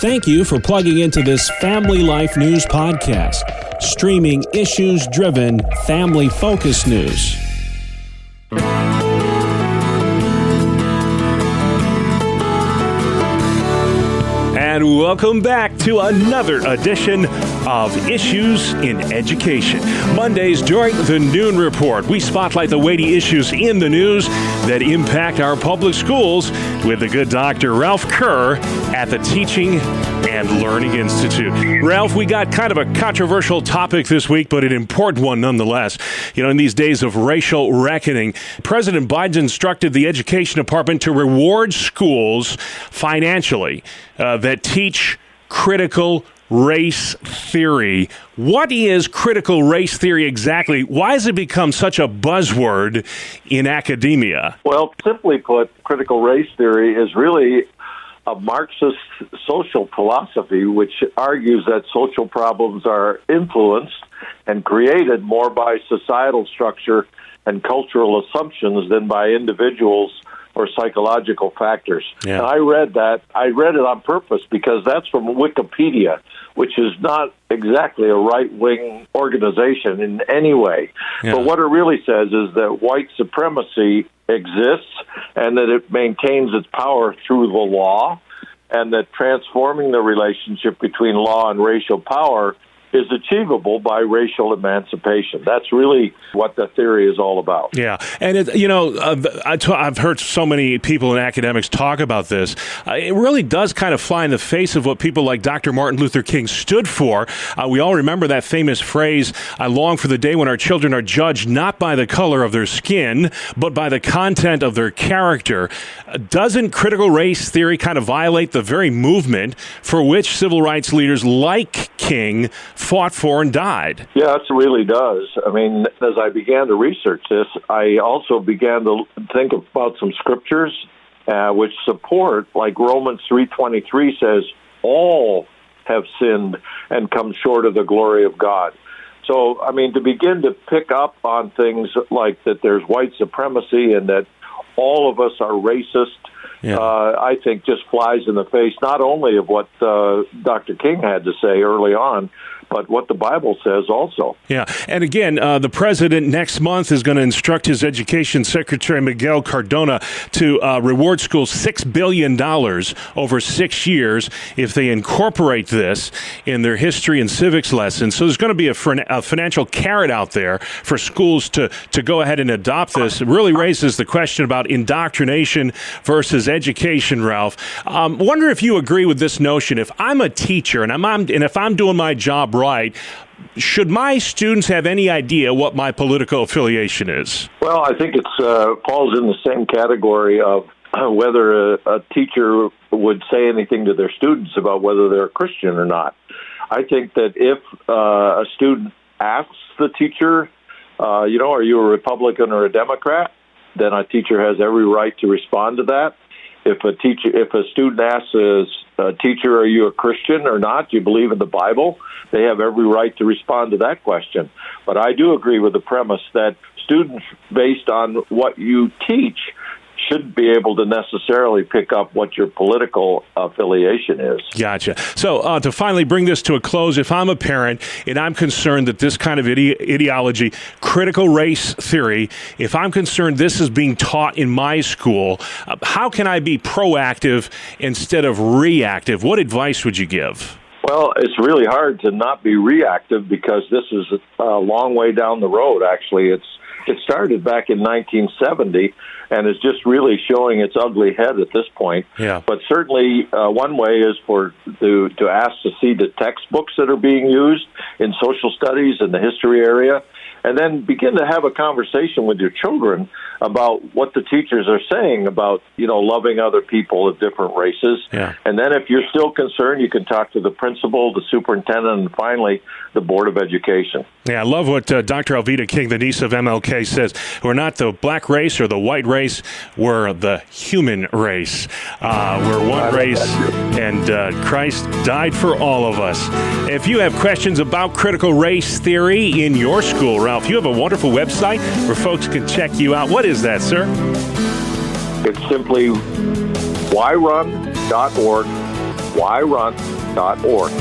Thank you for plugging into this Family Life News podcast, streaming issues-driven, family-focused news. And welcome back to another edition of Issues in Education. Mondays during the Noon Report, we spotlight the weighty issues in the news that impact our public schools with the good Dr. Ralph Kerr at the Teaching and Learning Institute. Ralph, we got kind of a controversial topic this week, but an important one nonetheless. You know, in these days of racial reckoning, President Biden instructed the Education Department to reward schools financially that teach critical race theory. What is critical race theory exactly? Why has it become such a buzzword in academia? Well, simply put, critical race theory is really a Marxist social philosophy which argues that social problems are influenced and created more by societal structure and cultural assumptions than by individuals or psychological factors. Yeah. And I read it on purpose because that's from Wikipedia, which is not exactly a right-wing organization in any way. Yeah. But what it really says is that white supremacy exists and that it maintains its power through the law, and that transforming the relationship between law and racial power is achievable by racial emancipation. That's really what the theory is all about. Yeah, and I've heard so many people and academics talk about this. It really does kind of fly in the face of what people like Dr. Martin Luther King stood for. We all remember that famous phrase, "I long for the day when our children are judged not by the color of their skin, but by the content of their character." Doesn't critical race theory kind of violate the very movement for which civil rights leaders like King fought for and died? Yeah, it really does. I mean, as I began to research this, I also began to think about some scriptures which support, like Romans 3:23 says, all have sinned and come short of the glory of God. So, I mean, to begin to pick up on things like that there's white supremacy and that all of us are racist, I think just flies in the face not only of what Dr. King had to say early on, but what the Bible says also. Yeah, and again, the president next month is going to instruct his education secretary, Miguel Cardona, to reward schools $6 billion over 6 years if they incorporate this in their history and civics lessons. So there's going to be a financial carrot out there for schools to go ahead and adopt this. It really raises the question about indoctrination versus education, Ralph. Wonder if you agree with this notion. If I'm a teacher and if I'm doing my job right, should my students have any idea what my political affiliation is? Well, I think it falls in the same category of whether a teacher would say anything to their students about whether they're a Christian or not. I think that if a student asks the teacher, are you a Republican or a Democrat, then a teacher has every right to respond to that. If a student asks a teacher, are you a Christian or not? Do you believe in the Bible? They have every right to respond to that question. But I do agree with the premise that students, based on what you teach, shouldn't be able to necessarily pick up what your political affiliation is. Gotcha. So to finally bring this to a close, if I'm a parent and I'm concerned that this kind of ideology, critical race theory, if I'm concerned this is being taught in my school, how can I be proactive instead of reactive? What advice would you give? Well, it's really hard to not be reactive because this is a long way down the road, actually. It started back in 1970 and is just really showing its ugly head at this point. Yeah. But certainly one way is to ask to see the textbooks that are being used in social studies and the history area, and then begin to have a conversation with your children about what the teachers are saying about, loving other people of different races. Yeah. And then if you're still concerned, you can talk to the principal, the superintendent, and finally the Board of Education. Yeah, I love what Dr. Alveda King, the niece of MLK, says. We're not the black race or the white race. We're the human race. We're one race, and Christ died for all of us. If you have questions about critical race theory in your school, Ralph, you have a wonderful website where folks can check you out. What is that, sir? It's simply yrun.org, whyrun.org.